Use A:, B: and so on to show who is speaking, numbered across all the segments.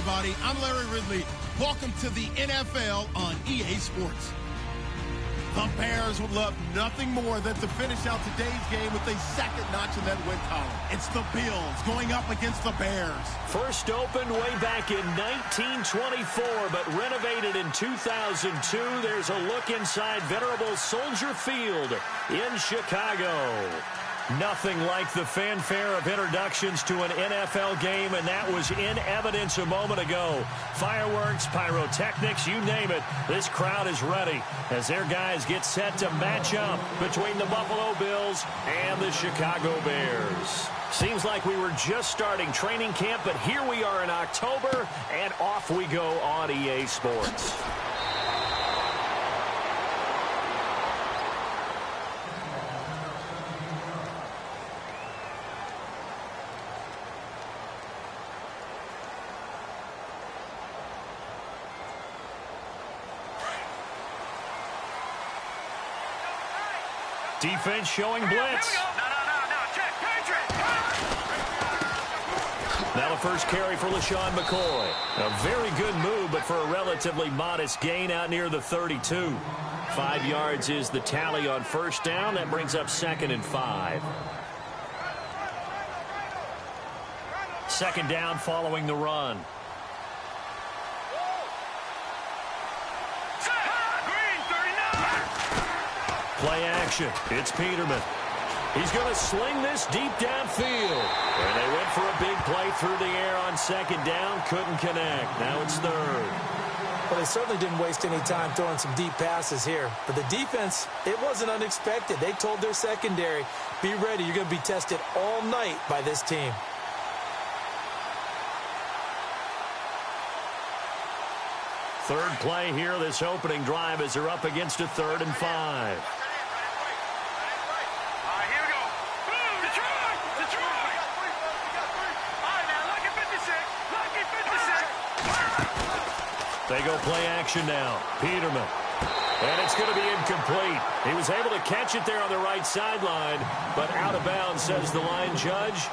A: everybody. I'm Larry Ridley. Welcome to the NFL on EA Sports. The Bears would love nothing more than to finish out today's game with a second notch in that win column. It's the Bills going up against the Bears.
B: First opened way back in 1924, but renovated in 2002. There's a look inside venerable Soldier Field in Chicago. Nothing like the fanfare of introductions to an NFL game, and that was in evidence a moment ago. Fireworks, pyrotechnics, you name it. This crowd is ready as their guys get set to match up between the Buffalo Bills and the Chicago Bears. Seems like we were just starting training camp, but here we are in October, and off we go on EA Sports. Defense showing blitz. Now the first carry for LaShawn McCoy. A very good move, but for a relatively modest gain out near the 32. 5 yards is the tally on first down. That brings up 2nd and 5. Second down following the run. Play action. It's Peterman. He's going to sling this deep downfield. And they went for a big play through the air on second down. Couldn't connect. Now it's third.
C: Well, they certainly didn't waste any time throwing some deep passes here. For the defense, it wasn't unexpected. They told their secondary, be ready. You're going to be tested all night by this team.
B: Third play here, this opening drive, as they're up against a 3rd and 5. They go play action now. Peterman. And it's going to be incomplete. He was able to catch it there on the right sideline, but out of bounds, says the line judge.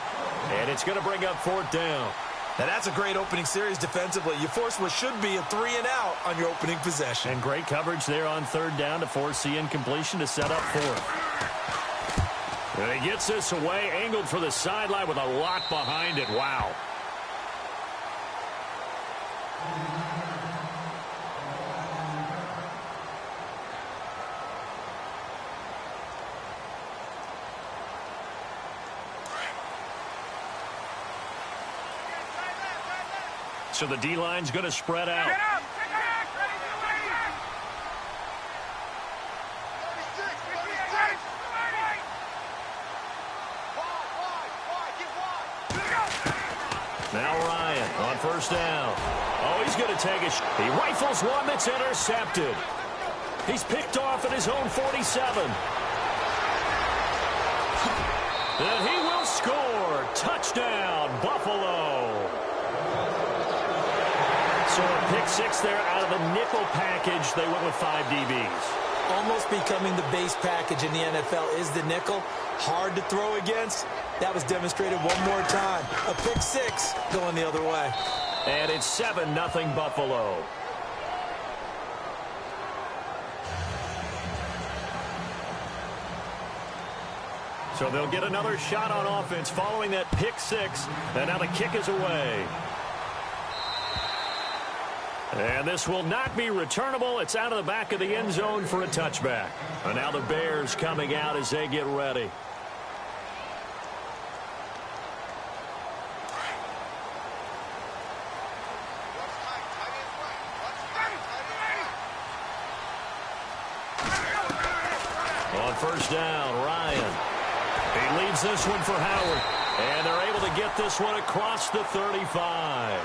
B: And it's going to bring up 4th down.
D: Now that's a great opening series defensively. You force what should be a 3 and out on your opening possession.
B: And great coverage there on 3rd down to force the incompletion to set up 4th. And he gets this away, angled for the sideline with a lot behind it. Wow. So the D-line's going to spread out.
E: Get up!
B: Now Ryan on first down. Oh, he's going to take it. He rifles one that's intercepted. He's picked off at his own 47. And he will score. Touchdown, Buffalo. So a pick 6 there out of the nickel package. They went with 5 DBs.
C: Almost becoming the base package in the NFL is the nickel. Hard to throw against. That was demonstrated one more time. A pick 6 going the other way.
B: And it's 7-0 Buffalo. So they'll get another shot on offense following that pick 6. And now the kick is away. And this will not be returnable. It's out of the back of the end zone for a touchback. And now the Bears coming out as they get ready. On first down, Ryan. He leaves this one for Howard. And they're able to get this one across the 35.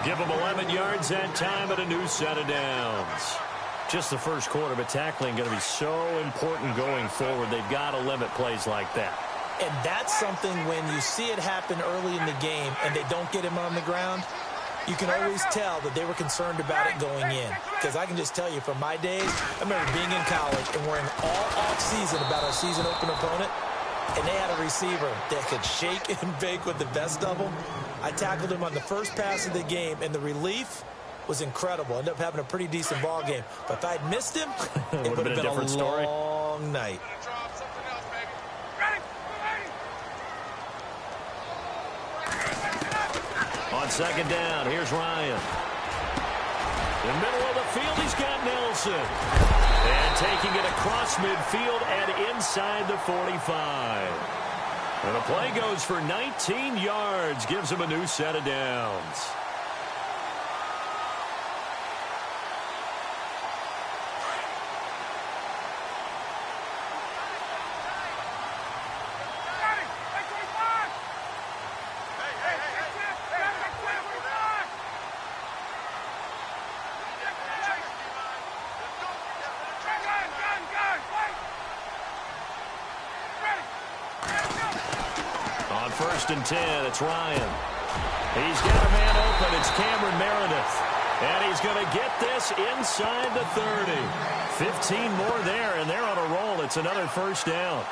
B: Give them 11 yards that time and a new set of downs. Just the first quarter, but tackling going to be so important going forward. They've got to limit plays like that.
C: And that's something when you see it happen early in the game and they don't get him on the ground, you can always tell that they were concerned about it going in. Because I can just tell you from my days, I remember being in college and worrying all off-season about our season-open opponent, and they had a receiver that could shake and bake with the best of them. I tackled him on the first pass of the game, and the relief was incredible. Ended up having a pretty decent ball game. But if I had missed him, it would have been a
B: different story.
C: Long night.
B: On second down, here's Ryan. In the middle of the field, he's got Nelson. And taking it across midfield and inside the 45. And the play goes for 19 yards, gives him a new set of downs. First and 10, it's Ryan. He's got a man open. It's Cameron Meredith. And he's going to get this inside the 30. 15 more there, and they're on a roll. It's another first down.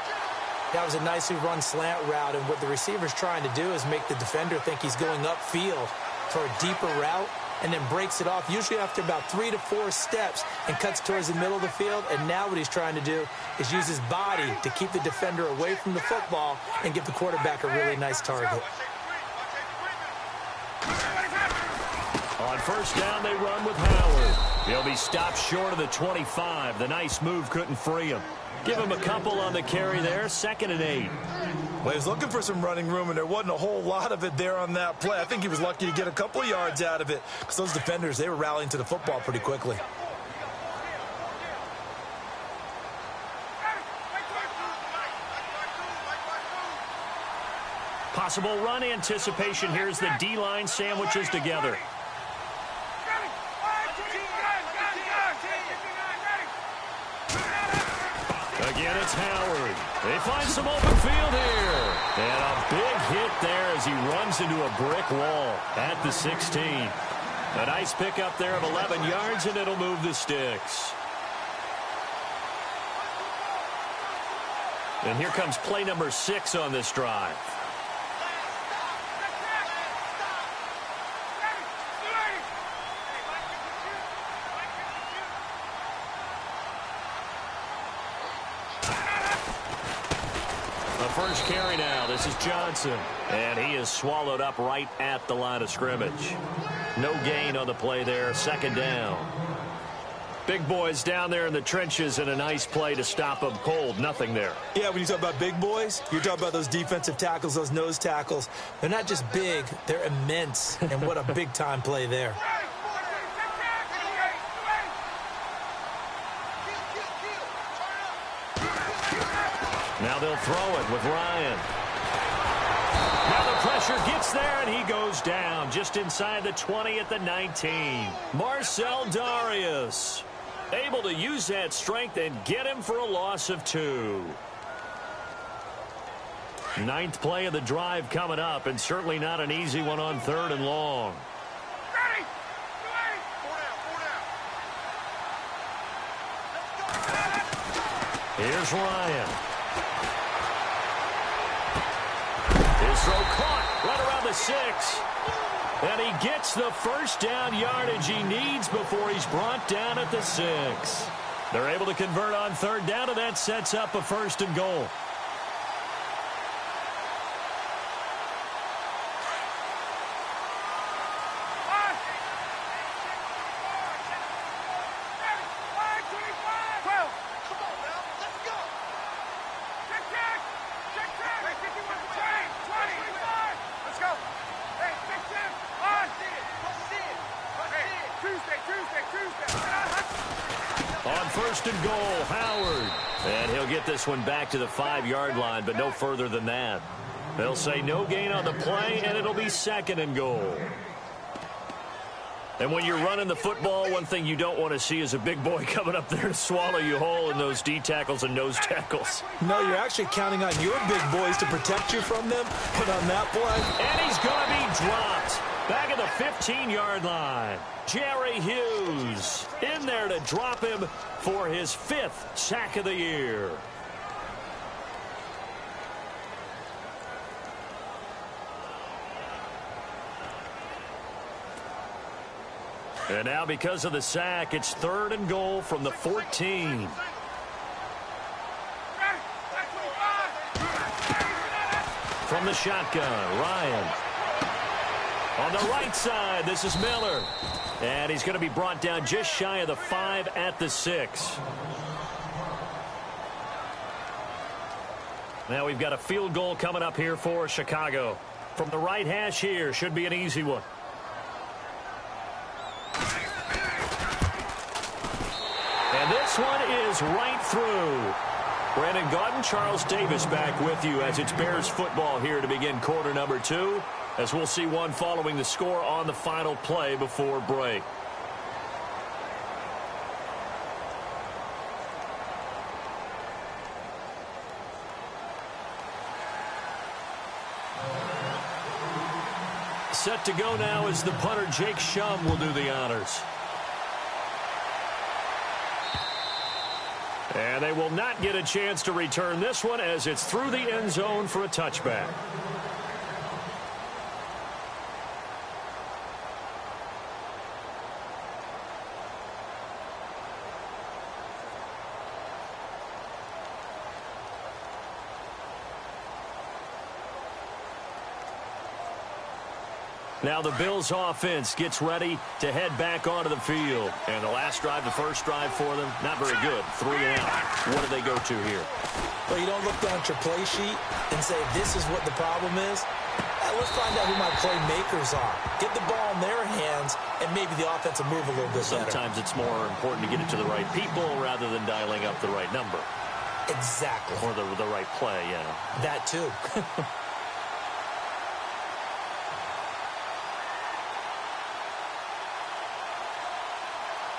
C: That was a nicely run slant route, and what the receiver's trying to do is make the defender think he's going upfield for a deeper route, and then breaks it off, usually after about 3 to 4 steps, and cuts towards the middle of the field. And now what he's trying to do is use his body to keep the defender away from the football and give the quarterback a really nice target.
B: On first down, they run with Howard. He'll be stopped short of the 25. The nice move couldn't free him. Give him a couple on the carry there. 2nd and 8.
D: Well, he was looking for some running room, and there wasn't a whole lot of it there on that play. I think he was lucky to get a couple of yards out of it, because those defenders, they were rallying to the football pretty quickly.
B: Possible run anticipation. Here's the D-line sandwiches together. Again, it's Howard. They find some open field here. And a big hit there as he runs into a brick wall at the 16. A nice pickup there of 11 yards, and it'll move the sticks. And here comes play number 6 on this drive. First carry now. This is Johnson. And he is swallowed up right at the line of scrimmage. No gain on the play there. 2nd down. Big boys down there in the trenches, and a nice play to stop them cold. Nothing there.
D: Yeah, when you talk about big boys, you're talking about those defensive tackles, those nose tackles.
C: They're not just big, they're immense. And what a big-time play there.
B: Now they'll throw it with Ryan. Now the pressure gets there, and he goes down just inside the 20 at the 19. Marcel Darius able to use that strength and get him for a loss of 2. 9th play of the drive coming up, and certainly not an easy one on 3rd and long. Here's Ryan. His throw caught right around the 6. And he gets the first down yardage he needs before he's brought down at the 6. They're able to convert on 3rd down, and that sets up a 1st and goal. On 1st and goal, Howard. And he'll get this one back to the 5-yard line, but no further than that. They'll say no gain on the play, and it'll be 2nd and goal. And when you're running the football, one thing you don't want to see is a big boy coming up there to swallow you whole in those D tackles and nose tackles.
D: No, you're actually counting on your big boys to protect you from them. But on that play,
B: and he's going to be dropped back at the 15-yard line. Jerry Hughes in there to drop him for his 5th sack of the year. And now because of the sack, it's 3rd and goal from the 14. From the shotgun, Ryan. On the right side, this is Miller. And he's going to be brought down just shy of the 5 at the 6. Now we've got a field goal coming up here for Chicago. From the right hash here, should be an easy one. And this one is right through. Brandon Gaudin, Charles Davis back with you as it's Bears football here to begin quarter number 2, as we'll see one following the score on the final play before break. Set to go now as the punter Jake Shum will do the honors. And they will not get a chance to return this one as it's through the end zone for a touchback. Now the Bills offense gets ready to head back onto the field. And the last drive, the first drive for them, not very good. 3 and out. What do they go to here?
C: Well, you don't look down at your play sheet and say, this is what the problem is. Let's find out who my playmakers are. Get the ball in their hands, and maybe the offense will move a little bit better.
B: Sometimes it's more important to get it to the right people rather than dialing up the right number.
C: Exactly.
B: Or the right play, yeah.
C: That too.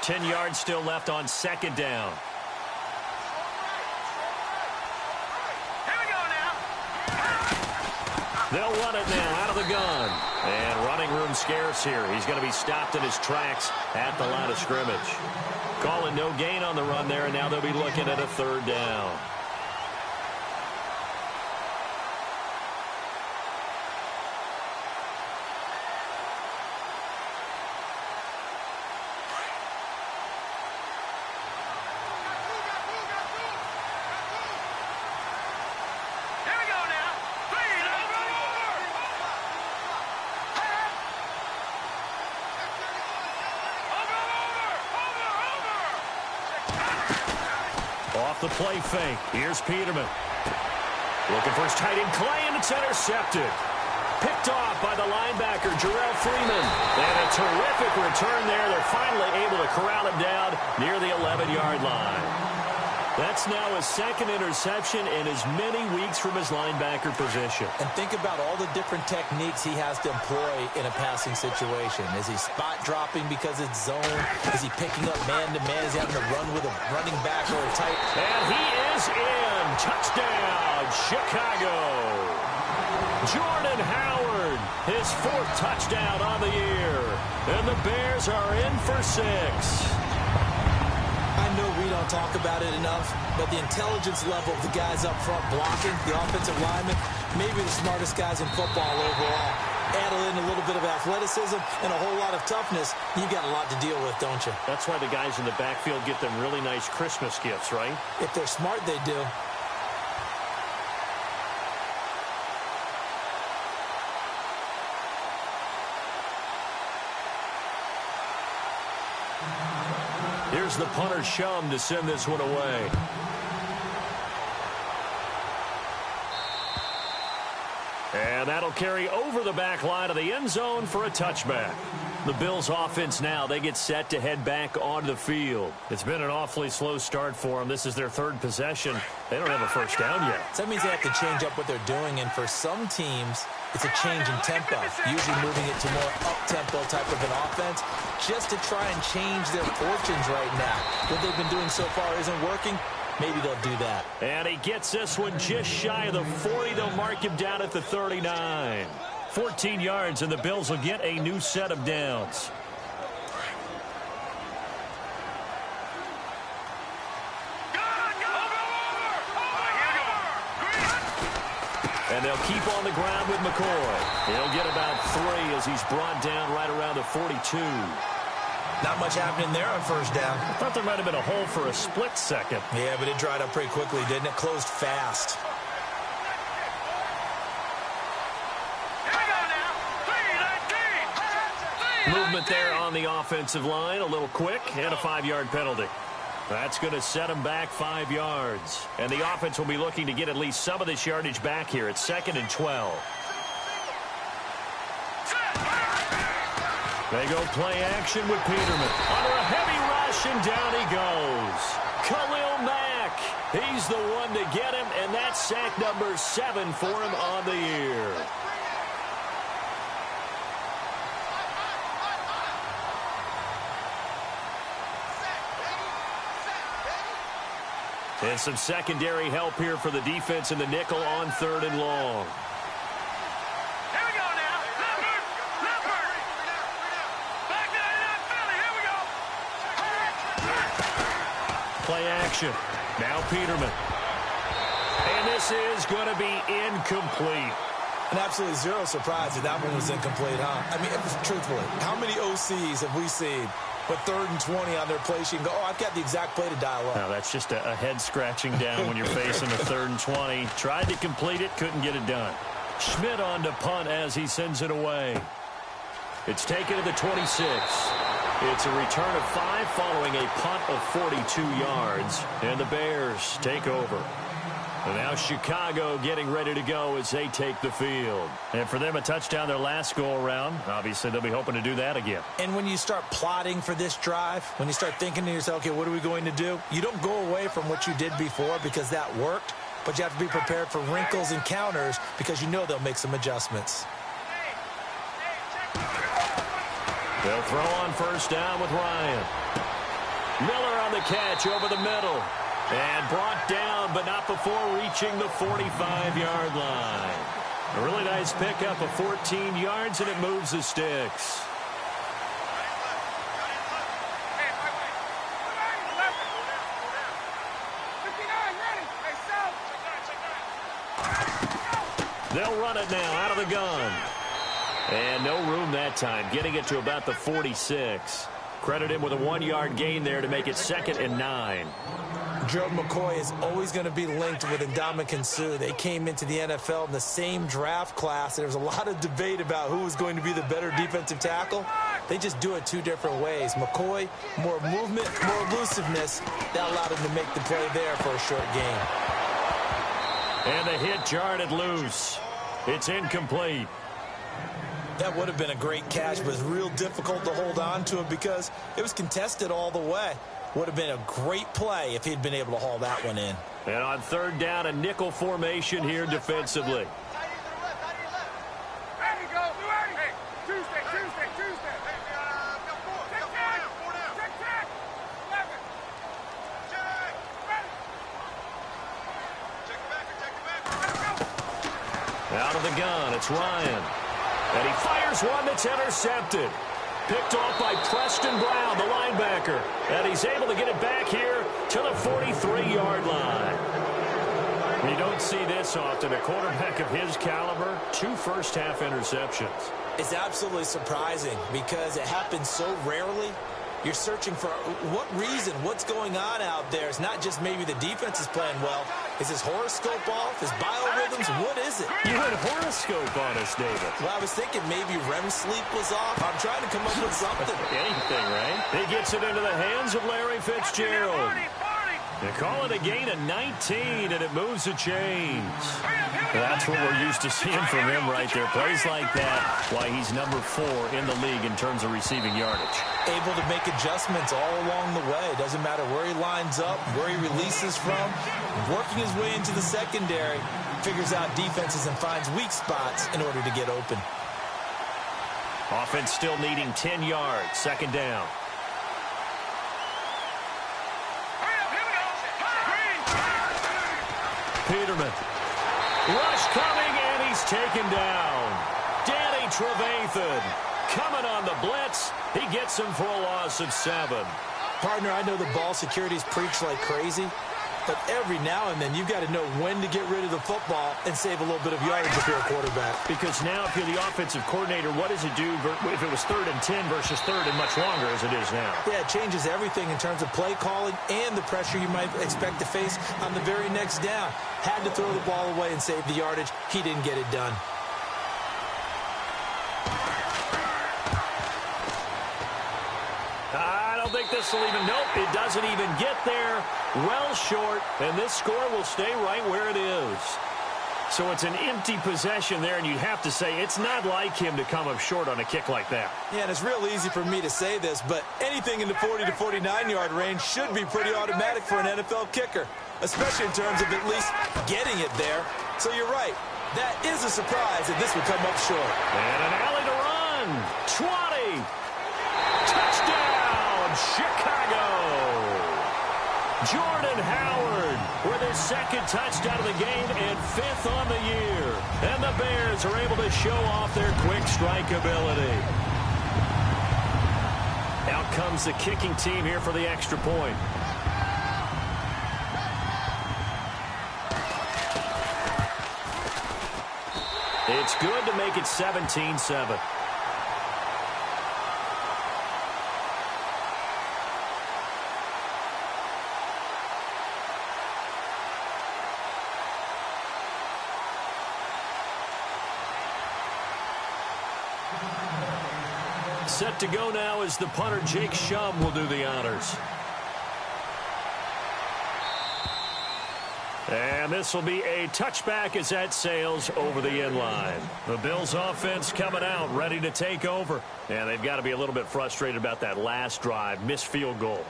B: 10 yards still left on 2nd down.
E: Here we go now.
B: They'll run it now out of the gun. And running room scarce here. He's going to be stopped in his tracks at the line of scrimmage. Calling no gain on the run there, and now they'll be looking at a 3rd down. Off the play fake. Here's Peterman. Looking for his tight end, Clay, and it's intercepted. Picked off by the linebacker, Jarrell Freeman. And a terrific return there. They're finally able to corral him down near the 11-yard line. That's now his 2nd interception in as many weeks from his linebacker position.
C: And think about all the different techniques he has to employ in a passing situation. Is he spot dropping because it's zone? Is he picking up man-to-man? Is he having to run with a running back or a tight?
B: And he is in. Touchdown, Chicago. Jordan Howard, his 4th touchdown on the year. And the Bears are in for 6.
C: I know we don't talk about it enough, but the intelligence level of the guys up front blocking, the offensive linemen, maybe the smartest guys in football overall. Add in a little bit of athleticism and a whole lot of toughness, you got a lot to deal with, don't you?
B: That's why the guys in the backfield get them really nice Christmas gifts, right?
C: If they're smart, they do.
B: Here's the punter, Shum, to send this one away. And that'll carry over the back line of the end zone for a touchback. The Bills offense now, they get set to head back onto the field. It's been an awfully slow start for them. This is their 3rd possession. They don't have a first down yet.
C: So that means they have to change up what they're doing, and for some teams, it's a change in tempo, usually moving it to more up-tempo type of an offense, just to try and change their fortunes right now. What they've been doing so far isn't working. Maybe they'll do that.
B: And he gets this one just shy of the 40. They'll mark him down at the 39. 14 yards, and the Bills will get a new set of downs. And they'll keep on the ground with McCoy. He'll get about 3 as he's brought down right around the 42.
D: Not much happening there on first down.
B: I thought there might have been a hole for a split second.
D: Yeah, but it dried up pretty quickly, didn't it? Closed fast.
B: Movement there on the offensive line, a little quick, and a 5-yard penalty. That's going to set them back 5 yards. And the offense will be looking to get at least some of this yardage back here at 2nd and 12. They go play action with Peterman. Under a heavy rush, and down he goes. Khalil Mack. He's the one to get him, and that's sack number 7 for him on the year. And some secondary help here for the defense in the nickel on 3rd and long.
E: Here we go now. Leopard. Back to Philly. Here we go.
B: Play action. Now Peterman. And this is going to be incomplete.
D: And absolutely zero surprise that one was incomplete, huh? I mean, truthfully, how many OCs have we seen with 3rd and 20 on their play sheet and go, oh, I've got the exact play to dial up?
B: Now, that's just a head-scratching down when you're facing a 3rd and 20. Tried to complete it, couldn't get it done. Schmidt on to punt as he sends it away. It's taken to the 26. It's a return of 5 following a punt of 42 yards. And the Bears take over. And now Chicago getting ready to go as they take the field. And for them, a touchdown their last go-around. Obviously, they'll be hoping to do that again.
D: And when you start plotting for this drive, when you start thinking to yourself, okay, what are we going to do? You don't go away from what you did before because that worked, but you have to be prepared for wrinkles and counters because you know they'll make some adjustments.
B: They'll throw on first down with Ryan. Miller on the catch over the middle. And brought down, but not before reaching the 45-yard line. A really nice pickup of 14 yards, and it moves the sticks. They'll run it now out of the gun. And no room that time, getting it to about the 46. Credit him with a 1-yard gain there to make it 2nd and 9.
D: Gerald McCoy is always going to be linked with Ndamukong Suh. They came into the NFL in the same draft class. There was a lot of debate about who was going to be the better defensive tackle. They just do it 2 different ways. McCoy, more movement, more elusiveness. That allowed him to make the play there for a short gain.
B: And the hit jarred it loose. It's incomplete.
D: That would have been a great catch, but it's real difficult to hold on to it because it was contested all the way. Would have been a great play if he'd been able to haul that one in.
B: And on 3rd down, a nickel formation here defensively. Out of the gun, it's Ryan. And he fires one that's intercepted. Picked off by Preston Brown, the linebacker. And he's able to get it back here to the 43-yard line. You don't see this often. A quarterback of his caliber, 2 first-half interceptions.
D: It's absolutely surprising because it happens so rarely. You're searching for what reason, what's going on out there. It's not just maybe the defense is playing well. Is his horoscope off? His biorhythms? What is it?
B: You had a horoscope on us, David.
D: Well, I was thinking maybe REM sleep was off. I'm trying to come up with something.
B: Anything, right? He gets it into the hands of Larry Fitzgerald. They call it a gain of 19, and it moves the chains. That's what we're used to seeing from him right there. Plays like that, why he's number 4 in the league in terms of receiving yardage.
D: Able to make adjustments all along the way. Doesn't matter where he lines up, where he releases from. Working his way into the secondary, figures out defenses and finds weak spots in order to get open.
B: Offense still needing 10 yards, 2nd down. Peterman. Rush coming, and he's taken down. Danny Trevathan coming on the blitz. He gets him for a loss of 7.
D: Partner, I know the ball security's preached like crazy,
C: But every now and then, you've got to know when to get rid of the football and save a little bit of yardage if you're a quarterback.
B: Because now, if you're the offensive coordinator, what does it do if it was 3rd and 10 versus 3rd and much longer as it is now?
C: Yeah, it changes everything in terms of play calling and the pressure you might expect to face on the very next down. Had to throw the ball away and save the yardage. He didn't get it done.
B: I don't think this will even, nope, it doesn't even get there. Well short, and this score will stay right where it is. So it's an empty possession there, and you'd have to say it's not like him to come up short on a kick like that.
C: Yeah, and it's real easy for me to say this, but anything in the 40 to 49-yard range should be pretty automatic for an NFL kicker, especially in terms of at least getting it there. So you're right. That is a surprise if this would come up short.
B: And an alley to run. 20. Touchdown, Chicago. Jordan Howard with his 2nd touchdown of the game and 5th on the year. And the Bears are able to show off their quick strike ability. Out comes the kicking team here for the extra point. It's good to make it 17-7. Set to go now as the punter Jake Shum will do the honors. And this will be a touchback as that sails over the end line. The Bills offense coming out, ready to take over. And they've got to be a little bit frustrated about that last drive, missed field goal.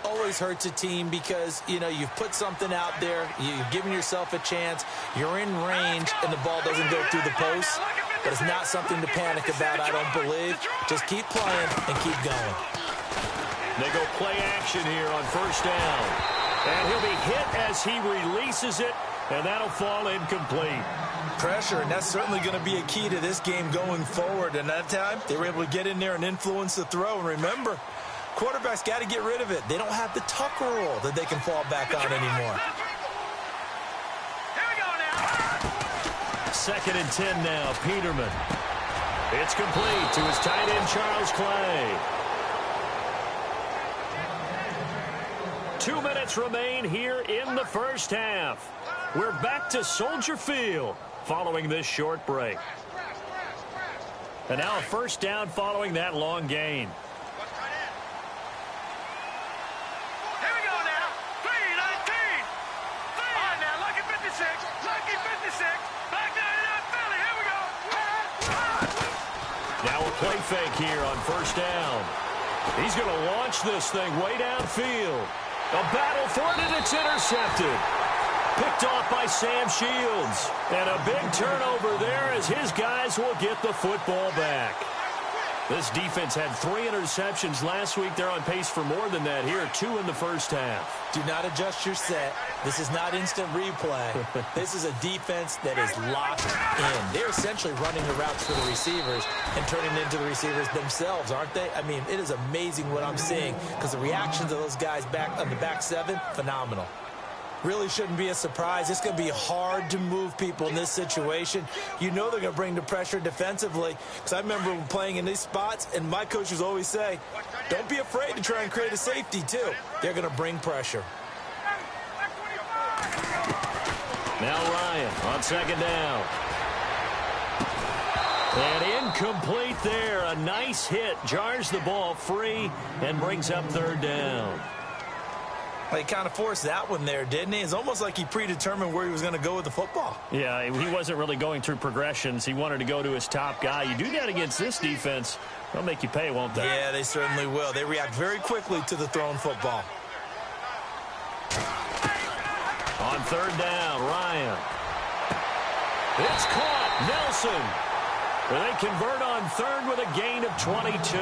C: Always hurts a team because, you know, you've put something out there, you've given yourself a chance, you're in range, and the ball doesn't go through the post. But it's not something to panic about, I don't believe. Just keep playing and keep going.
B: They go play action here on 1st down. And he'll be hit as he releases it, and that'll fall incomplete.
C: Pressure, and that's certainly going to be a key to this game going forward. And that time, they were able to get in there and influence the throw. And remember, quarterbacks got to get rid of it. They don't have the Tucker rule that they can fall back on anymore.
E: Here we go now.
B: 2nd and 10 now, Peterman. It's complete to his tight end, Charles Clay. 2 minutes remain here in the first half. We're back to Soldier Field following this short break. And now a 1st down following that long gain.
E: Here we go now. 3-19. All right, now, lucky 56. Lucky 56. Back down in that Philly. Here we go.
B: Now a play fake here on 1st down. He's going to launch this thing way downfield. A battle for it, and it's intercepted. Picked off by Sam Shields. And a big turnover there as his guys will get the football back. This defense had 3 interceptions last week. They're on pace for more than that here. 2 in the first half.
C: Do not adjust your set. This is not instant replay. This is a defense that is locked in. They're essentially running the routes for the receivers and turning it into the receivers themselves, aren't they? I mean, it is amazing what I'm seeing because the reactions of those guys back on the back 7, phenomenal. Really shouldn't be a surprise. It's going to be hard to move people in this situation. You know they're going to bring the pressure defensively. Because I remember playing in these spots, and my coaches always say, don't be afraid to try and create a safety, too. They're going to bring pressure.
B: Now Ryan on 2nd down. And incomplete there. A nice hit. Jars the ball free and brings up 3rd down.
C: He kind of forced that one there, didn't he? It's almost like he predetermined where he was going to go with the football.
B: Yeah, he wasn't really going through progressions. He wanted to go to his top guy. You do that against this defense, they'll make you pay, won't they?
C: Yeah, they certainly will. They react very quickly to the thrown football.
B: On 3rd down, Ryan. It's caught. Nelson. They convert on 3rd with a gain of 22.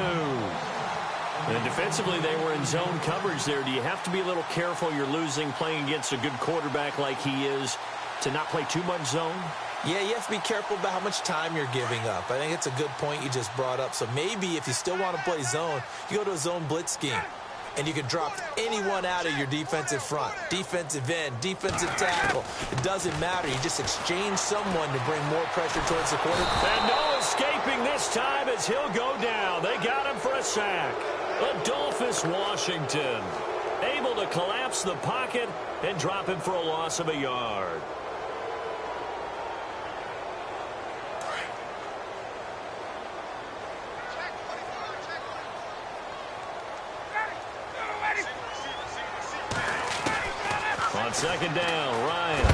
B: And defensively, they were in zone coverage there. Do you have to be a little careful? You're losing, playing against a good quarterback like he is, to not play too much zone?
C: Yeah, you have to be careful about how much time you're giving up. I think it's a good point you just brought up. So maybe if you still want to play zone, you go to a zone blitz scheme. and you can drop anyone out of your defensive front. Defensive end, defensive tackle. It doesn't matter. You just exchange someone to bring more pressure towards the quarterback.
B: And no escaping this time as he'll go down. They got him for a sack. Adolphus Washington able to collapse the pocket and drop him for a loss of a yard. On second down, Ryan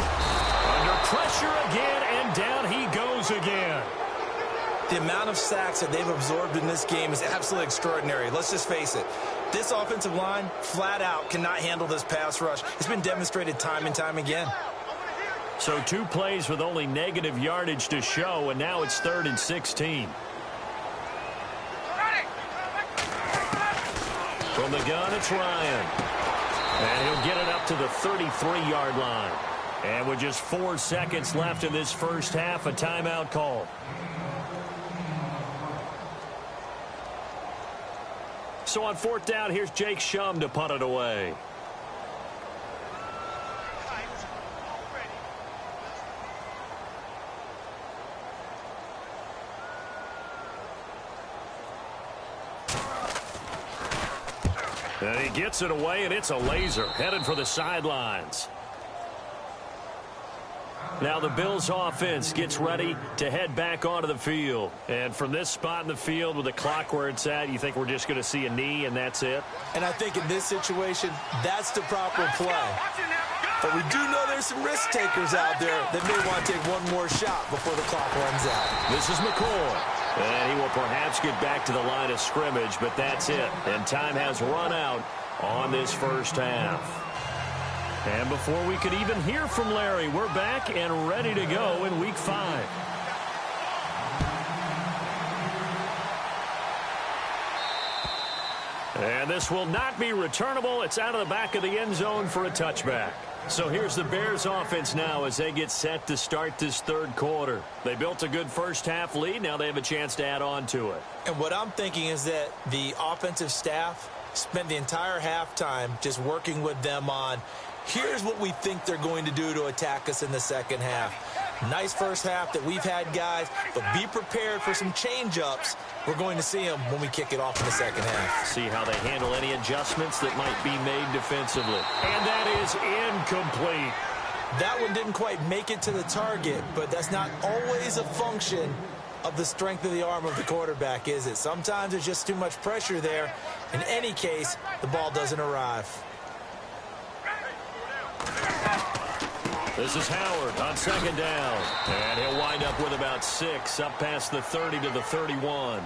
B: under pressure again, and down he goes again.
C: The amount of sacks that they've absorbed in this game is absolutely extraordinary. Let's just face it. This offensive line, flat out, cannot handle this pass rush. It's been demonstrated time and time again.
B: So 2 plays with only negative yardage to show, and now it's 3rd and 16. From the gun, it's Ryan. And he'll get it up to the 33-yard line. And with just 4 seconds left in this first half, a timeout call. So on 4th down, here's Jake Shum to punt it away. And he gets it away, and it's a laser headed for the sidelines. Now the Bills offense gets ready to head back onto the field. And from this spot in the field with the clock where it's at, you think we're just going to see a knee and that's it?
C: And I think in this situation, that's the proper play. But we do know there's some risk takers out there that may want to take one more shot before the clock runs out.
B: This is McCoy. And he will perhaps get back to the line of scrimmage, but that's it. And time has run out on this first half. And before we could even hear from Larry, we're back and ready to go in Week 5. And this will not be returnable. It's out of the back of the end zone for a touchback. So here's the Bears offense now as they get set to start this 3rd quarter. They built a good first half lead. Now they have a chance to add on to it.
C: And what I'm thinking is that the offensive staff spent the entire halftime just working with them on, here's what we think they're going to do to attack us in the second half. Nice first half that we've had, guys, but be prepared for some change-ups. We're going to see them when we kick it off in the second half.
B: See how they handle any adjustments that might be made defensively. And that is incomplete.
C: That one didn't quite make it to the target, but that's not always a function of the strength of the arm of the quarterback, is it? Sometimes there's just too much pressure there. In any case, the ball doesn't arrive.
B: This is Howard on second down. And he'll wind up with about 6 up past the 30 to the 31.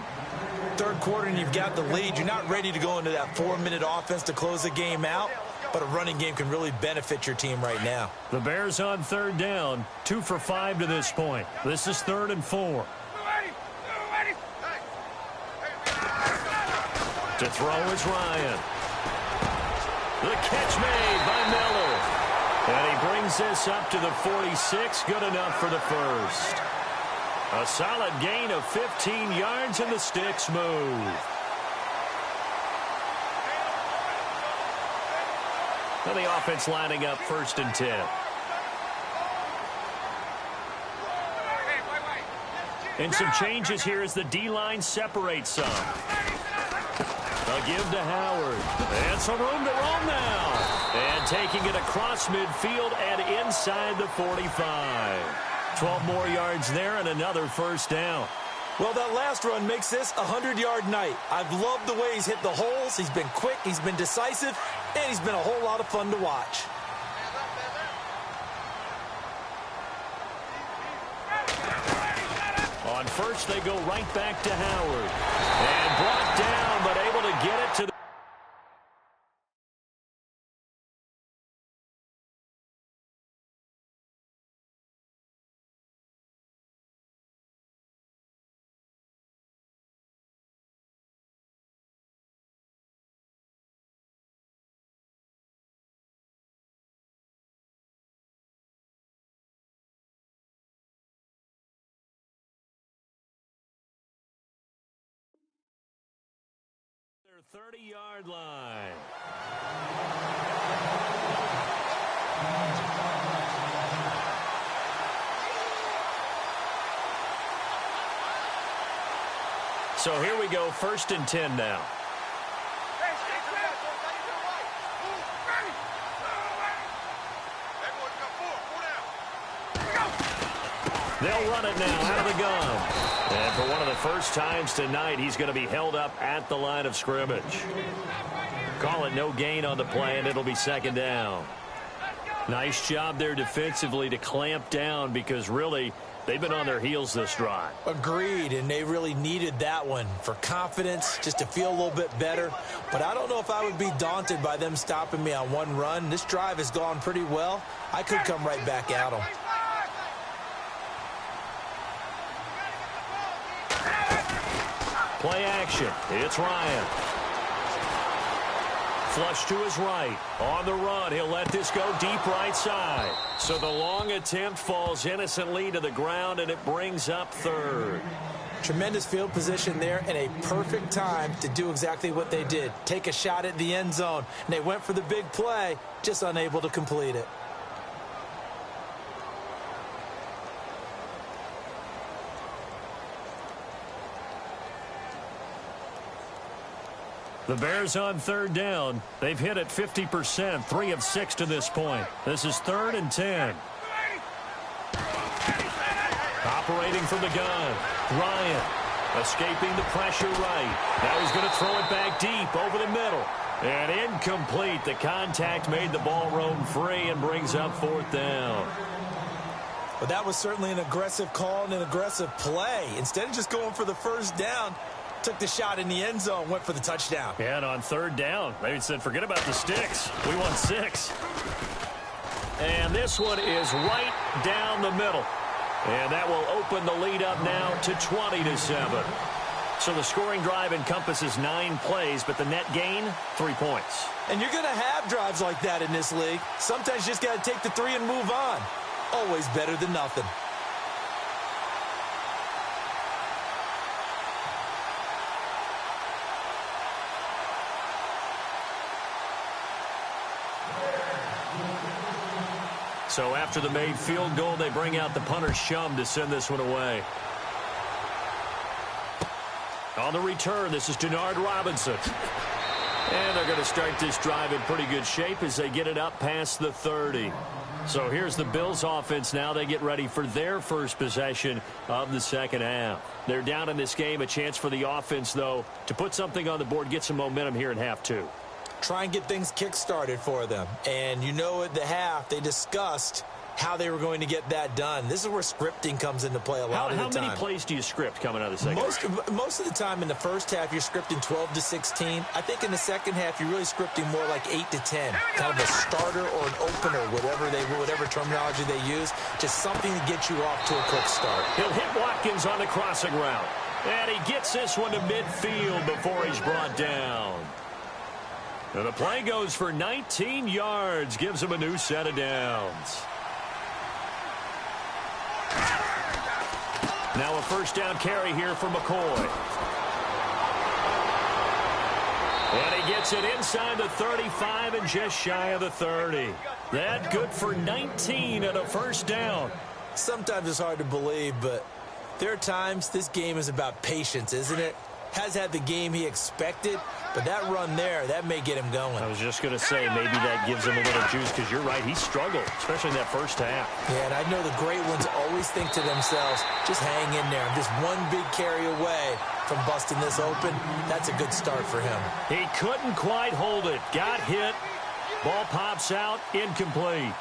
C: 3rd quarter and you've got the lead. You're not ready to go into that 4-minute offense to close the game out, but a running game can really benefit your team right now.
B: The Bears on 3rd down, 2 for 5 to this point. This is 3rd and 4. To throw is Ryan. The catch made by Miller. And he brings this up to the 46. Good enough for the first. A solid gain of 15 yards, and the sticks move. And the offense lining up 1st and 10. And some changes here as the D-line separates some. A give to Howard. And some room to roam now. And taking it across midfield and inside the 45. 12 more yards there and another first down.
C: Well, that last run makes this a 100-yard night. I've loved the way he's hit the holes. He's been quick, he's been decisive, and he's been a whole lot of fun to watch.
B: On first, they go right back to Howard. And brought down, but able to get it to the... 30-yard line. So here we go, 1st and 10 now. They'll run it now out of the gun. And for one of the first times tonight, he's going to be held up at the line of scrimmage. Call it no gain on the play, and it'll be 2nd down. Nice job there defensively to clamp down because really they've been on their heels this drive.
C: Agreed, and they really needed that one for confidence, just to feel a little bit better. But I don't know if I would be daunted by them stopping me on one run. This drive has gone pretty well. I could come right back at them.
B: Play action. It's Ryan. Flush to his right. On the run, he'll let this go deep right side. So the long attempt falls innocently to the ground, and it brings up 3rd.
C: Tremendous field position there and a perfect time to do exactly what they did. Take a shot at the end zone. And they went for the big play, just unable to complete it.
B: The Bears on 3rd down. They've hit it 50%, 3 of 6 to this point. This is 3rd and 10. Operating from the gun. Ryan escaping the pressure right. Now he's going to throw it back deep over the middle. And incomplete. The contact made the ball roam free and brings up 4th down.
C: Well, that was certainly an aggressive call and an aggressive play. Instead of just going for the 1st down, took the shot in the end zone, went for the touchdown.
B: Yeah, and on 3rd down, they said, forget about the sticks. We want 6. And this one is right down the middle. And that will open the lead up now to 20-7. So the scoring drive encompasses 9 plays, but the net gain, 3 points.
C: And you're going to have drives like that in this league. Sometimes you just got to take the 3 and move on. Always better than nothing.
B: So after the made field goal, they bring out the punter Shum to send this one away. On the return, this is Denard Robinson. And they're going to start this drive in pretty good shape as they get it up past the 30. So here's the Bills offense now. They get ready for their first possession of the 2nd half. They're down in this game. A chance for the offense, though, to put something on the board, get some momentum here in half 2.
C: Try and get things kick-started for them. And you know at the half, they discussed how they were going to get that done. This is where scripting comes into play a lot of the time.
B: How many plays do you script coming out of the 2nd half?
C: Most of the time in the first half, you're scripting 12 to 16. I think in the 2nd half, you're really scripting more like 8 to 10. Kind of a starter or an opener, whatever terminology they use. Just something to get you off to a quick start.
B: He'll hit Watkins on the crossing route. And he gets this one to midfield before he's brought down. And the play goes for 19 yards, gives him a new set of downs. Now a 1st down carry here for McCoy. And he gets it inside the 35 and just shy of the 30. That good for 19 and a 1st down.
C: Sometimes it's hard to believe, but there are times this game is about patience, isn't it? Has had the game he expected, but that run there, that may get him going.
B: I was just going to say, maybe that gives him a little juice, because you're right, he struggled, especially in that 1st half.
C: Yeah, and I know the great ones always think to themselves, just hang in there. I'm just one big carry away from busting this open. That's a good start for him.
B: He couldn't quite hold it. Got hit. Ball pops out, incomplete.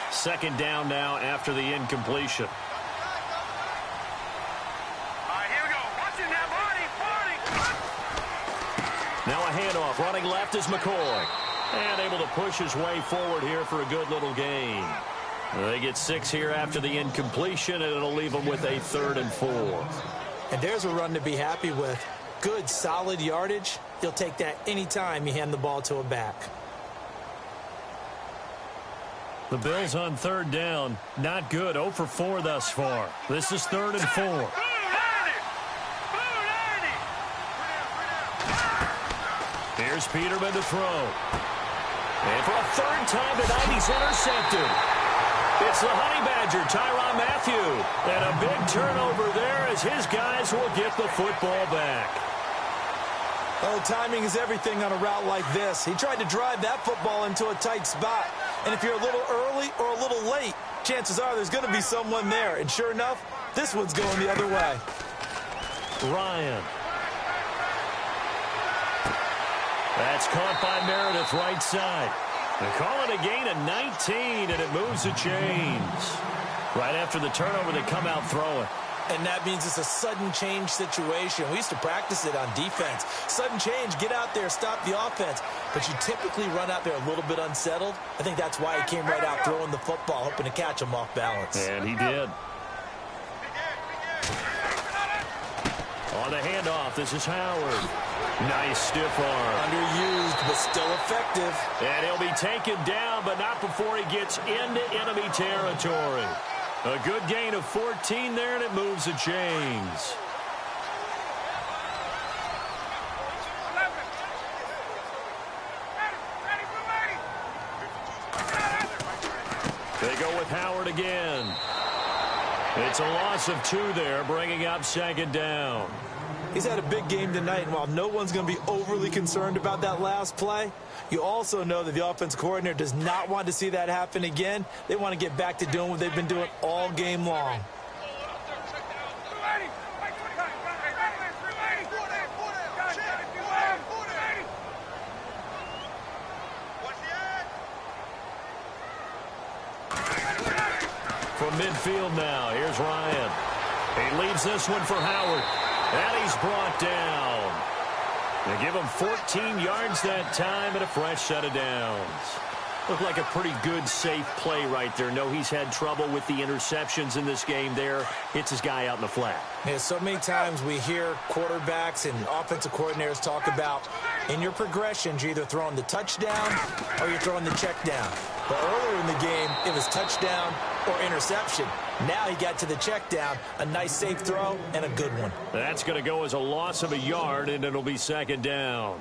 B: 2nd down now after the incompletion. Now a handoff. Running left is McCoy. And able to push his way forward here for a good little gain. They get 6 here after the incompletion, and it'll leave them with a 3rd and 4.
C: And there's a run to be happy with. Good, solid yardage. You'll take that anytime you hand the ball to a back.
B: The Bills on 3rd down. Not good. 0 for 4 thus far. This is 3rd and 4. Here's Peterman to throw. And for a third time tonight, he's intercepted. It's the Honey Badger, Tyrann Mathieu. And a big turnover there as his guys will get the football back.
C: Oh, timing is everything on a route like this. He tried to drive that football into a tight spot. And if you're a little early or a little late, chances are there's going to be someone there. And sure enough, this one's going the other way.
B: Ryan. That's caught by Meredith right side. They call it a gain of 19, and it moves the chains. Right after the turnover, they come out throwing.
C: And that means it's a sudden change situation. We used to practice it on defense. Sudden change, get out there, stop the offense. But you typically run out there a little bit unsettled. I think that's why he came right out throwing the football, hoping to catch him off balance.
B: And he did. On the handoff, this is Howard. Nice stiff arm.
C: Underused, but still effective.
B: And he'll be taken down, but not before he gets into enemy territory. A good gain of 14 there, and it moves the chains. They go with Howard again. It's a loss of 2 there, bringing up second down.
C: He's had a big game tonight, and while no one's going to be overly concerned about that last play, you also know that the offensive coordinator does not want to see that happen again. They want to get back to doing what they've been doing all game long.
B: From midfield now, here's Ryan. He leaves this one for Howard. And he's brought down. They give him 14 yards that time and a fresh set of downs. Looked like a pretty good, safe play right there. No, he's had trouble with the interceptions in this game there. Hits his guy out in the flat.
C: Yeah, so many times we hear quarterbacks and offensive coordinators talk about in your progressions, you're either throwing the touchdown or you're throwing the check down. But earlier in the game, it was touchdown or interception. Now he got to the check down, a nice safe throw, and a good one.
B: That's going to go as a loss of a yard, and it'll be second down.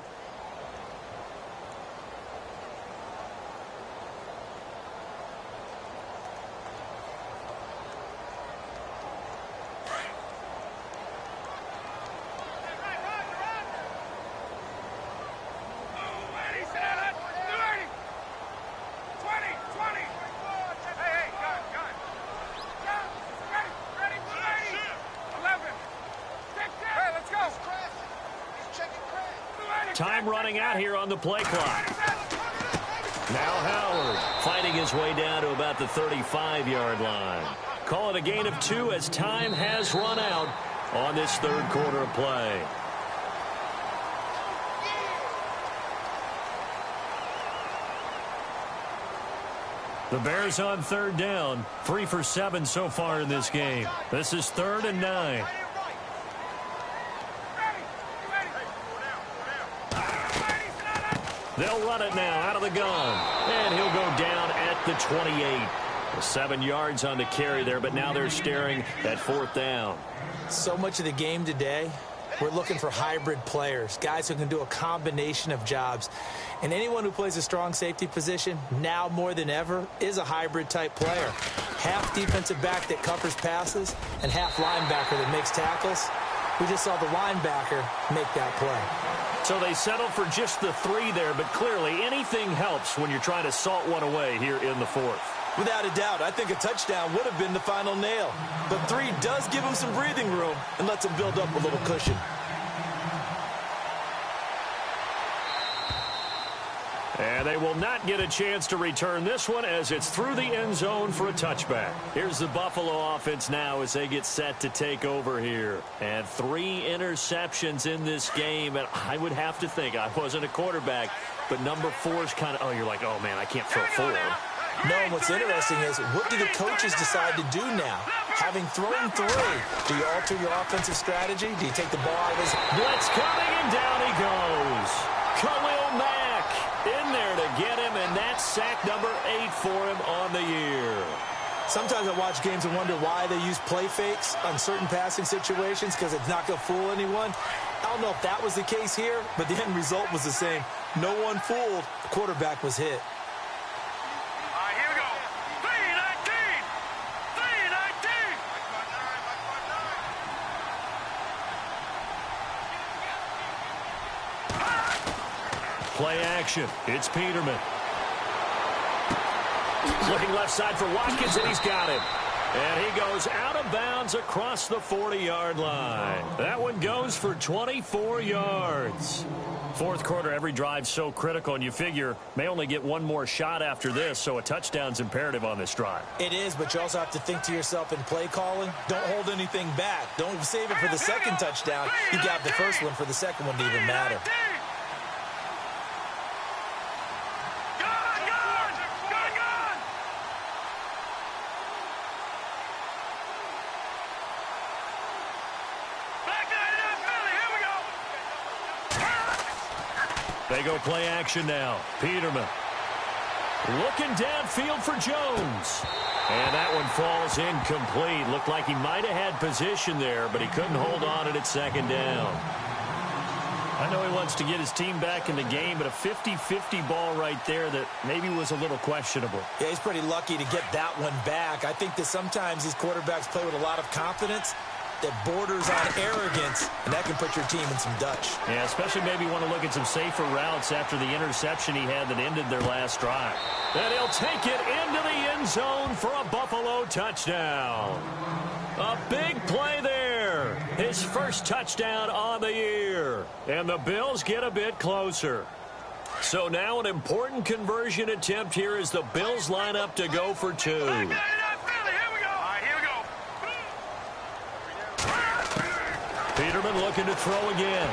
B: Time running out here on the play clock. Now Howard fighting his way down to about the 35-yard line. Call it a gain of 2 as time has run out on this third quarter of play. The Bears on third down, 3 for 7 so far in this game. This is 3rd and 9. They'll run it now out of the gun. And he'll go down at the 28. 7 yards on the carry there, but now they're staring at 4th down.
C: So much of the game today, we're looking for hybrid players, guys who can do a combination of jobs. And anyone who plays a strong safety position, now more than ever, is a hybrid type player. Half defensive back that covers passes and half linebacker that makes tackles. We just saw the linebacker make that play.
B: So they settle for just the 3 there, but clearly anything helps when you're trying to salt one away here in the 4th.
C: Without a doubt, I think a touchdown would have been the final nail. But 3 does give him some breathing room and lets him build up a little cushion.
B: And they will not get a chance to return this one as it's through the end zone for a touchback. Here's the Buffalo offense now as they get set to take over here. And 3 interceptions in this game. And I would have to think, I wasn't a quarterback, but number 4 is kind of, oh, you're like, oh, man, I can't throw 4.
C: No, and what's interesting is, what do the coaches decide to do now? Having thrown 3, do you alter your offensive strategy? Do you take the ball out of his...
B: Blitz coming, and down he goes. Khalil Mack in there to get him, and that's sack number 8 for him on the year.
C: Sometimes I watch games and wonder why they use play fakes on certain passing situations, because it's not going to fool anyone. I don't know if that was the case here, but the end result was the same. No one fooled. The quarterback was hit.
E: All right, here we go. 3-19. 3-19.
B: Play action. It's Peterman. Looking left side for Watkins, and he's got him. And he goes out of bounds across the 40-yard line. That one goes for 24 yards. Fourth quarter, every drive so critical, and you figure may only get one more shot after this, so a touchdown's imperative on this drive.
C: It is, but you also have to think to yourself in play calling, don't hold anything back. Don't save it for the second touchdown. You got the first one for the second one to even matter.
B: They go play action now. Peterman looking downfield for Jones. And that one falls incomplete. Looked like he might have had position there, but he couldn't hold on at second down. I know he wants to get his team back in the game, but a 50-50 ball right there that maybe was a little questionable.
C: Yeah, he's pretty lucky to get that one back. I think that sometimes these quarterbacks play with a lot of confidence that borders on arrogance, and that can put your team in some Dutch.
B: Yeah, especially maybe want to look at some safer routes after the interception he had that ended their last drive. And he'll take it into the end zone for a Buffalo touchdown. A big play there. His first touchdown on the year. And the Bills get a bit closer. So now an important conversion attempt here as the Bills line up to go for two. Peterman looking to throw again.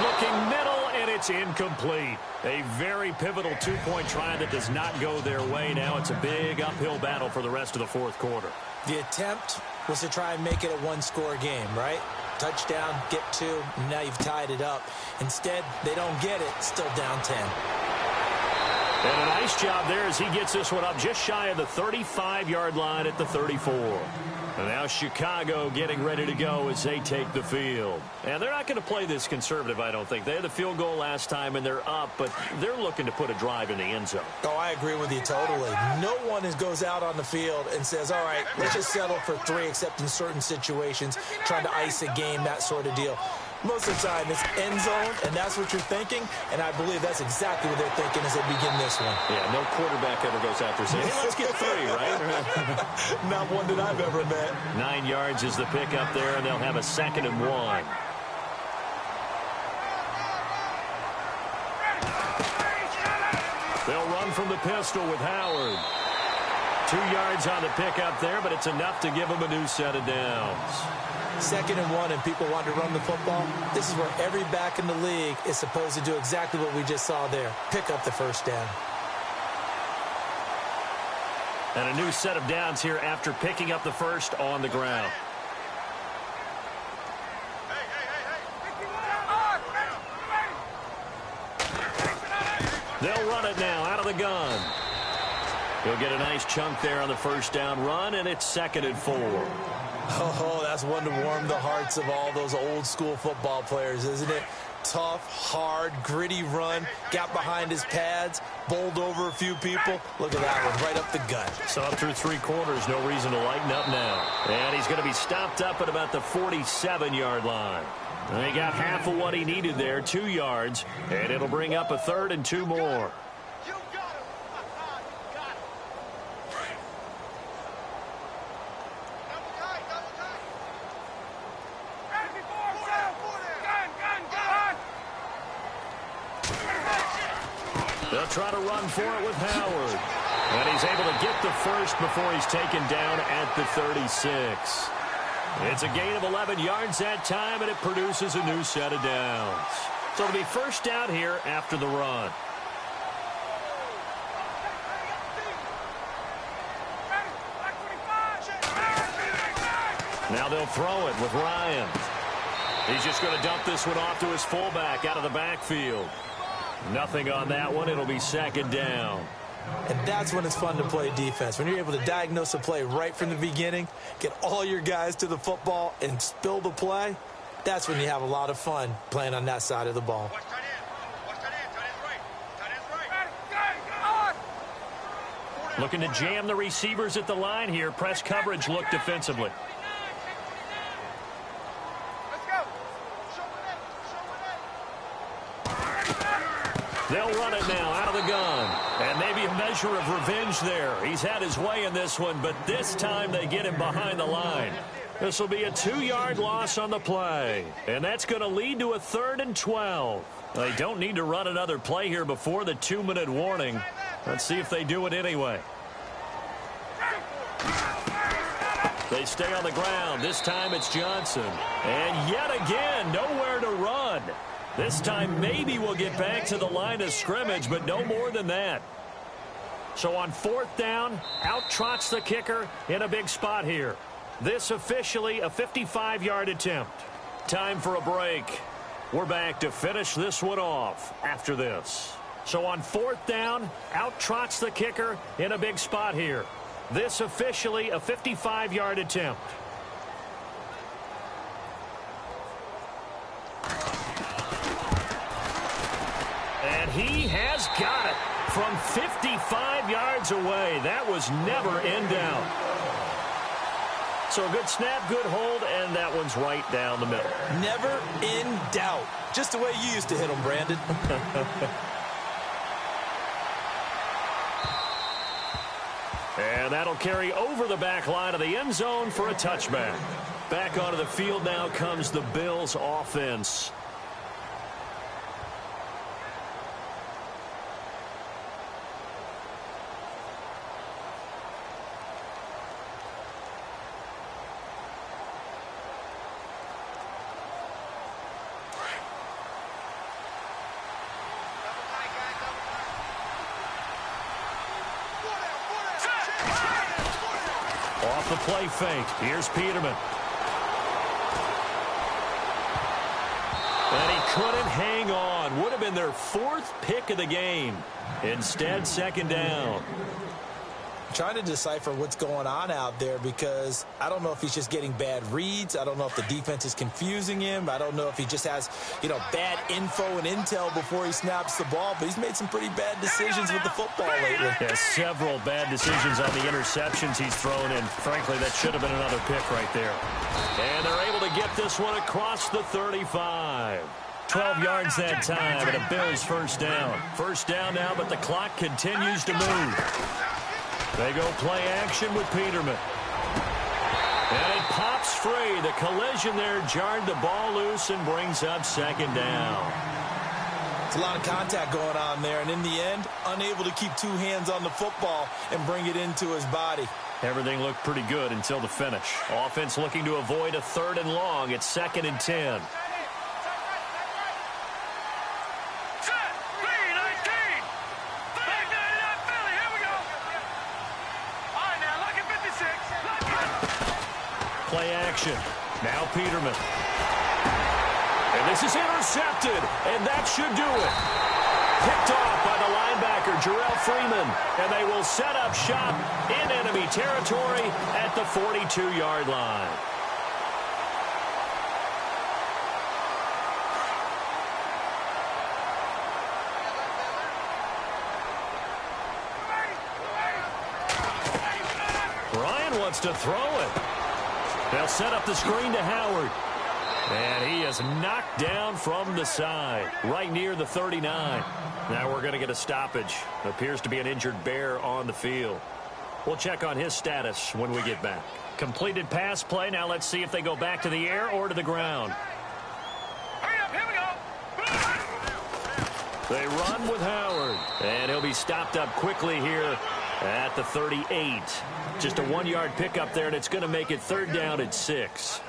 B: Looking middle, and it's incomplete. A very pivotal two-point try that does not go their way. Now it's a big uphill battle for the rest of the fourth quarter.
C: The attempt was to try and make it a one-score game, right? Touchdown, get two, and now you've tied it up. Instead, they don't get it, still down 10.
B: And a nice job there as he gets this one up just shy of the 35-yard line at the 34. And now Chicago getting ready to go as they take the field. And they're not going to play this conservative, I don't think. They had the field goal last time, and they're up, but they're looking to put a drive in the end zone.
C: Oh, I agree with you totally. No one goes out on the field and says, all right, let's just settle for three, except in certain situations, trying to ice a game, that sort of deal. Most of the time, it's end zone, and that's what you're thinking, and I believe that's exactly what they're thinking as they begin this one.
B: Yeah, no quarterback ever goes out there saying, hey, let's get three, right?
C: Not one that I've ever met.
B: 9 yards is the pickup there, and they'll have a 2nd and 1. They'll run from the pistol with Howard. 2 yards on the pickup there, but it's enough to give them a new set of downs.
C: 2nd and 1, and people want to run the football. This is where every back in the league is supposed to do exactly what we just saw there. Pick up the first down.
B: And a new set of downs here after picking up the first on the ground. They'll run it now out of the gun. He'll get a nice chunk there on the first down run, and it's 2nd and 4.
C: Oh, that's one to warm the hearts of all those old school football players, isn't it? Tough, hard, gritty run, got behind his pads, bowled over a few people. Look at that one, right up the gut.
B: So up through 3 quarters, no reason to lighten up now. And he's going to be stopped up at about the 47-yard line. And he got half of what he needed there, 2 yards, and it'll bring up a 3rd and 2 more. They'll try to run for it with Howard. And he's able to get the first before he's taken down at the 36. It's a gain of 11 yards that time, and it produces a new set of downs. So it'll be first down here after the run. Now they'll throw it with Ryan. He's just going to dump this one off to his fullback out of the backfield. Nothing on that one. It'll be 2nd down.
C: And that's when it's fun to play defense. When you're able to diagnose a play right from the beginning, get all your guys to the football, and spill the play, that's when you have a lot of fun playing on that side of the ball.
B: Looking to jam the receivers at the line here. Press coverage look defensively. They'll run it now out of the gun. And maybe a measure of revenge there. He's had his way in this one, but this time they get him behind the line. This will be a 2-yard loss on the play. And that's going to lead to a 3rd and 12. They don't need to run another play here before the 2-minute warning. Let's see if they do it anyway. They stay on the ground. This time it's Johnson. And yet again, nowhere to run. This time maybe we'll get back to the line of scrimmage, but no more than that. So on 4th down, out trots the kicker in a big spot here. This officially a 55-yard attempt. Time for a break. We're back to finish this one off after this. So on 4th down, out trots the kicker in a big spot here. This officially a 55-yard attempt. And he has got it from 55 yards away. That was never in doubt. So a good snap, good hold, and that one's right down the middle.
C: Never in doubt. Just the way you used to hit them, Brandon.
B: And that'll carry over the back line of the end zone for a touchback. Back onto the field now comes the Bills offense. Off the play fake. Here's Peterman. And he couldn't hang on. Would have been their 4th pick of the game. Instead, 2nd down.
C: Trying to decipher what's going on out there because I don't know if he's just getting bad reads. I don't know if the defense is confusing him. I don't know if he just has, bad info and intel before he snaps the ball. But he's made some pretty bad decisions with the football lately.
B: Yeah, several bad decisions on the interceptions he's thrown in. Frankly, that should have been another pick right there. And they're able to get this one across the 35. 12 yards that time and a Bills 1st down. 1st down now, but the clock continues to move. They go play action with Peterman. And it pops free. The collision there jarred the ball loose and brings up 2nd down.
C: It's a lot of contact going on there, and in the end, unable to keep 2 hands on the football and bring it into his body.
B: Everything looked pretty good until the finish. Offense looking to avoid a 3rd and long. It's 2nd and 10. Play action. Now Peterman. And this is intercepted, and that should do it. Picked off by the linebacker, Jarrell Freeman, and they will set up shop in enemy territory at the 42-yard line. Ryan wants to throw it. They'll set up the screen to Howard. And he is knocked down from the side, right near the 39. Now we're going to get a stoppage. Appears to be an injured Bear on the field. We'll check on his status when we get back. Completed pass play. Now let's see if they go back to the air or to the ground.
E: Hurry up, here we go.
B: They run with Howard. And he'll be stopped up quickly here at the 38. Just a 1-yard pickup there, and it's going to make it 3rd down at 6.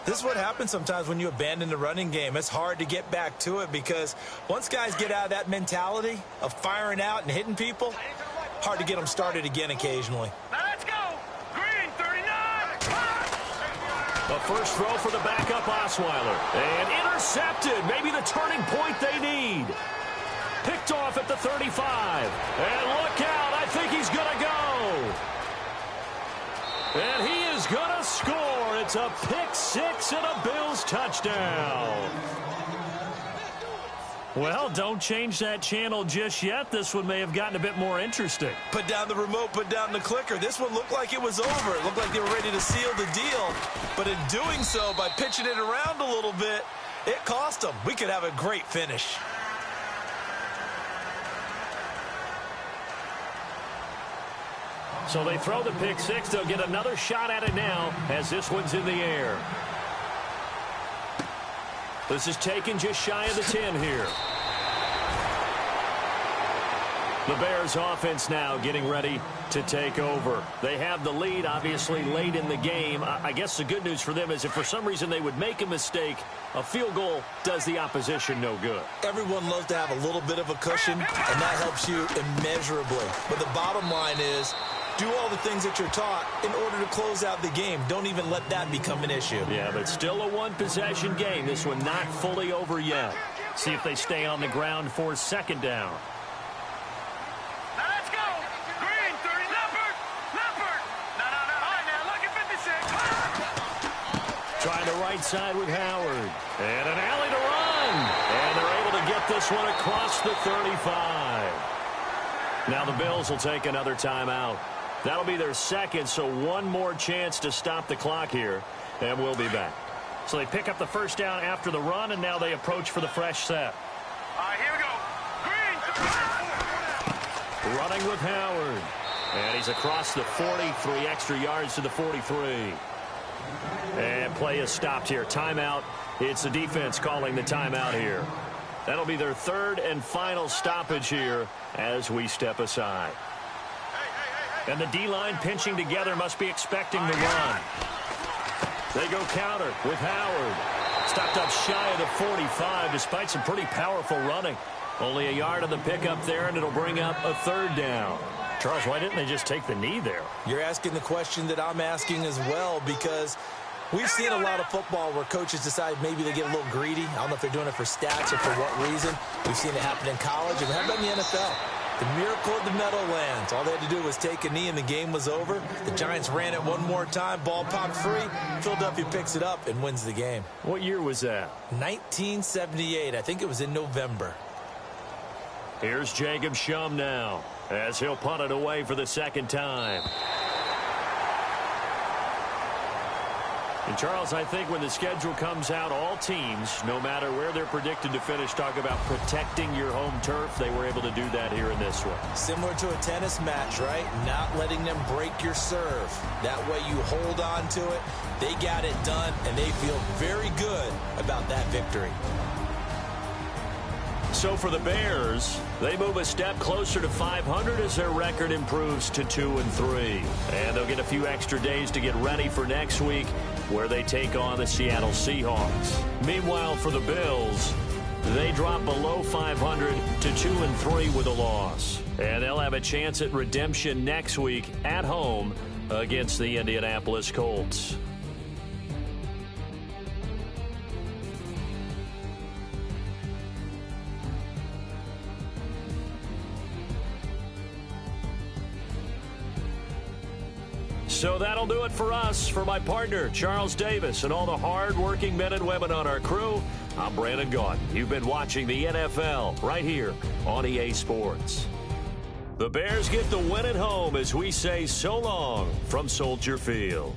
C: This is what happens sometimes when you abandon the running game. It's hard to get back to it because once guys get out of that mentality of firing out and hitting people, hard to get them started again occasionally.
E: Now let's go. Green, 39.
B: A first throw for the backup Osweiler. And intercepted. Maybe the turning point they need. Picked off at the 35. And look out. I think he's going to go. And he is going to score. It's a pick 6 and a Bills touchdown. Well, don't change that channel just yet. This one may have gotten a bit more interesting.
D: Put down the remote, put down the clicker. This one looked like it was over. It looked like they were ready to seal the deal. But in doing so, by pitching it around a little bit, it cost them. We could have a great finish.
B: So they throw the pick six. They'll get another shot at it now as this one's in the air. This is taken just shy of the 10 here. The Bears offense now getting ready to take over. They have the lead, obviously, late in the game. I guess the good news for them is if for some reason they would make a mistake, a field goal does the opposition no good.
D: Everyone loves to have a little bit of a cushion, and that helps you immeasurably. But the bottom line is, do all the things that you're taught in order to close out the game. Don't even let that become an issue.
B: Yeah, but still a one-possession game. This one not fully over yet. See if they stay on the ground for second down.
E: Now let's go. Green, 30, Leopard. No. All right, now, look at 56.
B: Trying the right side with Howard. And an alley to run. And they're able to get this one across the 35. Now the Bills will take another timeout. That'll be their second, so one more chance to stop the clock here, and we'll be back. So they pick up the first down after the run, and now they approach for the fresh set.
E: All right, here we go. Green.
B: Running with Howard. And he's across the 40, 3 extra yards to the 43. And play is stopped here. Timeout. It's the defense calling the timeout here. That'll be their third and final stoppage here as we step aside. And the D-line pinching together must be expecting the run. They go counter with Howard. Stopped up shy of the 45 despite some pretty powerful running. Only a yard on the pickup there, and it'll bring up a third down. Charles, why didn't they just take the knee there?
D: You're asking the question that I'm asking as well, because we've seen a lot of football where coaches decide maybe they get a little greedy. I don't know if they're doing it for stats or for what reason. We've seen it happen in college, and we have done in the NFL. The miracle of the Meadowlands. All they had to do was take a knee, and the game was over. The Giants ran it one more time. Ball popped free. Philadelphia picks it up and wins the game.
B: What year was that?
D: 1978. I think it was in November.
B: Here's Jacob Shum now as he'll punt it away for the second time. And Charles, I think when the schedule comes out, all teams, no matter where they're predicted to finish, talk about protecting your home turf. They were able to do that here in this one.
D: Similar to a tennis match, right? Not letting them break your serve. That way you hold on to it. They got it done, and they feel very good about that victory.
B: So for the Bears, they move a step closer to 500 as their record improves to 2-3. And they'll get a few extra days to get ready for next week, where they take on the Seattle Seahawks. Meanwhile, for the Bills, they drop below 500 to 2-3 with a loss. And they'll have a chance at redemption next week at home against the Indianapolis Colts. So that'll do it for us. For my partner, Charles Davis, and all the hard-working men and women on our crew, I'm Brandon Gaudin. You've been watching the NFL right here on EA Sports. The Bears get the win at home as we say so long from Soldier Field.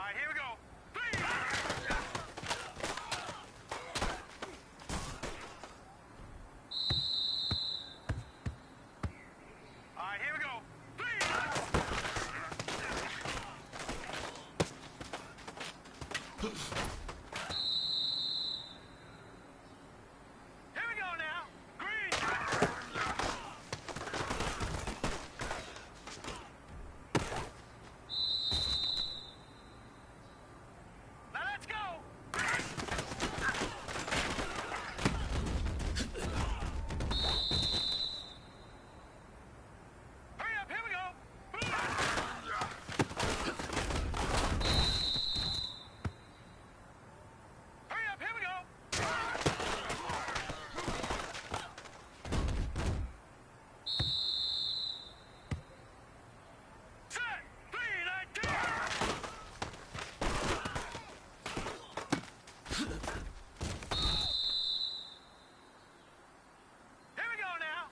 E: right, here we go. 3. All right, here we go. 3. Here we go now. Green. Now let's go. Hurry up, here we go. Hurry up, here we go. Set. 3:19. Here we go now.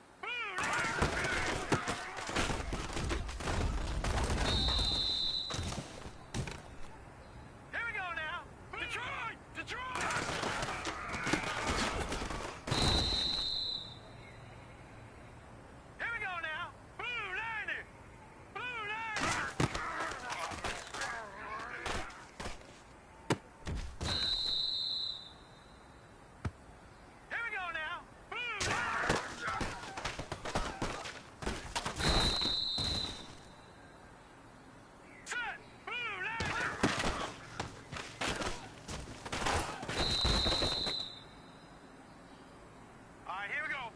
E: Here we go now. Detroit! Detroit! Here we go now. Blue 90! Blue 90! Here we go now. Blue 90! Set! Blue 90! All right, here we go.